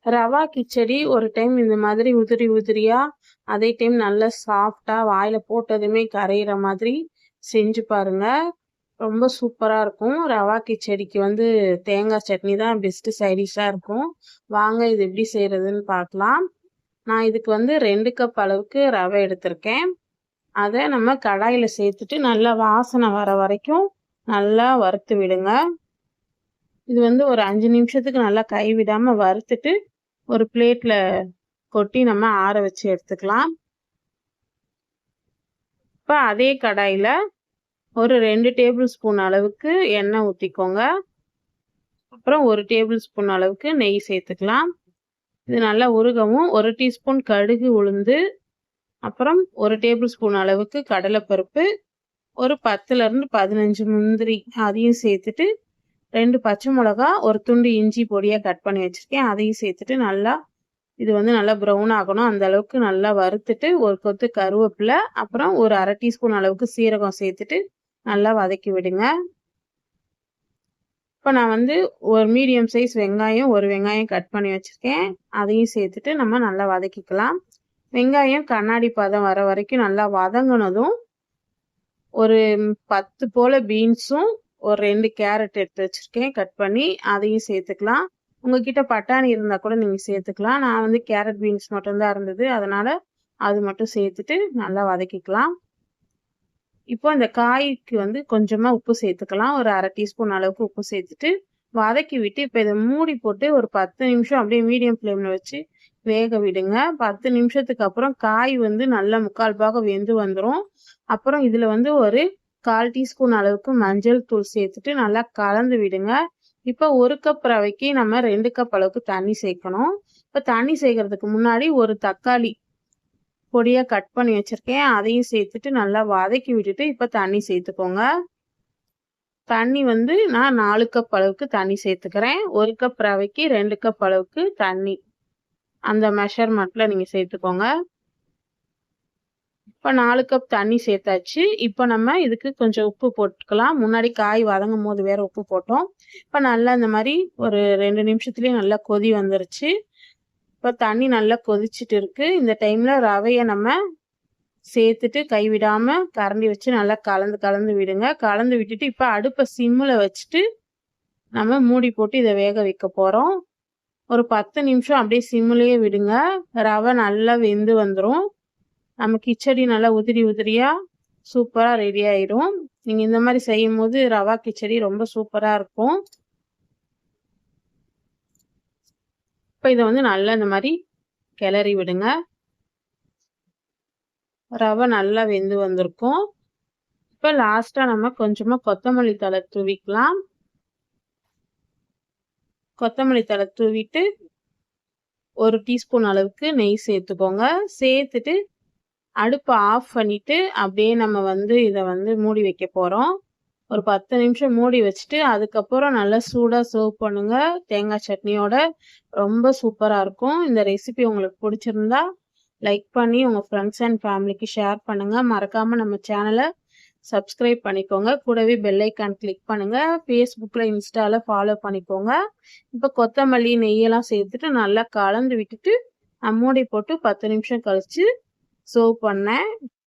ரவா கிச்சடி ஒரு டைம் இந்த மாதிரி உதிரி உதிரியா, அதே டைம் நல்லா சாஃப்டா வாயில போட்டதுமே கரையிற மாதிரி செஞ்சு பாருங்க. ரொம்ப சூப்பரா இருக்கும். ரவா கிச்சடிக்கு வந்து தேங்காய் சட்னி தான் பெஸ்ட் சைடிஷா இருக்கும். வாங்க இது எப்படி செய்யறதுன்னு பார்க்கலாம். நான் இதுக்கு வந்து 2 கப் அளவுக்கு ரவை எடுத்திருக்கேன். அதை நம்ம கடாயில சேர்த்துட்டு நல்லா வாசனை வர வரைக்கும் நல்லா வறுத்து விடுங்க. இது வந்து ஒரு 5 நிமிஷத்துக்கு நல்லா கைவிடாம வறுத்துட்டு ஒரு பிளேட்ல கொட்டி நம்ம ஆற வச்சு எடுத்துக்கலாம். இப்போ அதே கடாயில ஒரு 2 டேபிள் ஸ்பூன் அளவுக்கு எண்ணெய் ஊற்றிக்கோங்க. அப்புறம் 1 டேபிள் ஸ்பூன் அளவுக்கு நெய் சேர்த்துக்கலாம். இது நல்லா உருகவும் 1 டீஸ்பூன் கடுகு உளுந்து, அப்புறம் 1 டேபிள் ஸ்பூன் அளவுக்கு கடலைப்பருப்பு, ஒரு 10லேருந்து 15 முந்திரி அதையும் சேர்த்துட்டு 2 பச்சை மிளகா, ஒரு துண்டு இஞ்சி பொடியாக கட் பண்ணி வச்சுருக்கேன், அதையும் சேர்த்துட்டு நல்லா இது வந்து நல்லா ப்ரௌன் ஆகணும். அந்த அளவுக்கு நல்லா வறுத்துட்டு ஒரு கொத்து கருவேப்பிலை, அப்புறம் ஒரு 1/2 டீஸ்பூன் அளவுக்கு சீரகம் சேர்த்துட்டு நல்லா வதக்கி விடுங்க. இப்போ நான் வந்து ஒரு மீடியம் சைஸ் வெங்காயம், ஒரு வெங்காயம் கட் பண்ணி வச்சுருக்கேன், அதையும் சேர்த்துட்டு நம்ம நல்லா வதக்கிக்கலாம். வெங்காயம் கண்ணாடி பதம் வர வரைக்கும் நல்லா வதங்கினதும் ஒரு 10 போல் பீன்ஸும் ஒரு 2 கேரட் எடுத்து வச்சுருக்கேன் கட் பண்ணி, அதையும் சேர்த்துக்கலாம். உங்ககிட்ட பட்டாணி இருந்தால் கூட நீங்கள் சேர்த்துக்கலாம். நான் வந்து கேரட் பீன்ஸ் மட்டும்தான் இருந்தது, அதனால் அது மட்டும் சேர்த்துட்டு நல்லா வதக்கிக்கலாம். இப்போ இந்த காய்க்கு வந்து கொஞ்சமாக உப்பு சேர்த்துக்கலாம். ஒரு 1/2 டீஸ்பூன் அளவுக்கு உப்பு சேர்த்துட்டு வதக்கி விட்டு இப்போ இதை மூடி போட்டு ஒரு 10 நிமிஷம் அப்படியே மீடியம் ஃப்ளேமில் வச்சு வேக விடுங்க. 10 நிமிஷத்துக்கு அப்புறம் காய் வந்து நல்லா 3/4 பாகம் வெந்து வந்துடும். அப்புறம் இதில் வந்து ஒரு 1/4 டீஸ்பூன் அளவுக்கு மஞ்சள் தூள் சேர்த்துட்டு நல்லா கலந்து விடுங்க. இப்போ 1 கப் ரவைக்கு நம்ம 2 கப் அளவுக்கு தண்ணி சேர்க்கணும். இப்போ தண்ணி சேர்க்கறதுக்கு முன்னாடி ஒரு தக்காளி பொடியாக கட் பண்ணி வச்சுருக்கேன், அதையும் சேர்த்துட்டு நல்லா வதக்கி விட்டுட்டு இப்போ தண்ணி சேர்த்துக்கோங்க. தண்ணி வந்து நான் 4 கப் அளவுக்கு தண்ணி சேர்த்துக்கிறேன். 1 கப் ரவைக்கு 2 கப் அளவுக்கு தண்ணி, அந்த மெஷர்மெண்ட்டில் நீங்கள் சேர்த்துக்கோங்க. இப்போ 4 கப் தண்ணி சேர்த்தாச்சு. இப்போ நம்ம இதுக்கு கொஞ்சம் உப்பு போட்டுக்கலாம். முன்னாடி காய் வதங்கும் போது வேறு உப்பு போட்டோம். இப்போ நல்லா இந்த மாதிரி ஒரு 2 நிமிஷத்துலேயே நல்லா கொதி வந்துருச்சு. இப்போ தண்ணி நல்லா கொதிச்சுட்டு இருக்கு. இந்த டைமில் ரவையை நம்ம சேர்த்துட்டு கைவிடாமல் கரண்டி வச்சு நல்லா கலந்து விடுங்க. கலந்து விட்டுட்டு இப்போ அடுப்பை சிம்மில் வச்சுட்டு நம்ம மூடி போட்டு இதை வேக வைக்க போகிறோம். ஒரு 10 நிமிஷம் அப்படியே சிம்மிலேயே விடுங்க. ரவை நல்லா வெந்து வந்துடும். நம்ம கிச்சடி நல்லா உதிரி உதிரியாக சூப்பராக ரெடி ஆயிடும். நீங்கள் இந்த மாதிரி செய்யும் போது ரவா கிச்சடி ரொம்ப சூப்பராக இருக்கும். இப்போ இதை வந்து நல்லா இந்த மாதிரி கிளறி விடுங்க. ரவை நல்லா வெந்து வந்திருக்கும். இப்போ லாஸ்ட்டாக நம்ம கொஞ்சமாக கொத்தமல்லி தழை தூவிக்கலாம். கொத்தமல்லி தழை தூவிட்டு 1 டீஸ்பூன் அளவுக்கு நெய் சேர்த்துக்கோங்க. சேர்த்துட்டு அடுப்பை ஆஃப் பண்ணிவிட்டு அப்படியே நம்ம வந்து இதை வந்து மூடி வைக்க போகிறோம். ஒரு 10 நிமிஷம் மூடி வச்சுட்டு அதுக்கப்புறம் நல்லா சூடாக சர்வ் பண்ணுங்கள் தேங்காய் சட்னியோட. ரொம்ப சூப்பராக இருக்கும். இந்த ரெசிபி உங்களுக்கு பிடிச்சிருந்தா லைக் பண்ணி உங்கள் ஃப்ரெண்ட்ஸ் அண்ட் ஃபேமிலிக்கு ஷேர் பண்ணுங்கள். மறக்காமல் நம்ம சேனலை சப்ஸ்கிரைப் பண்ணிக்கோங்க. கூடவே பெல் ஐக்கான் கிளிக் பண்ணுங்கள். ஃபேஸ்புக்கில் இன்ஸ்டாவில் ஃபாலோ பண்ணிக்கோங்க. இப்போ கொத்தமல்லி நெய்யெல்லாம் சேர்த்துட்டு நல்லா கலந்து விட்டுட்டு மூடி போட்டு 10 நிமிஷம் கழித்து சர்வ் பண்ணேன்.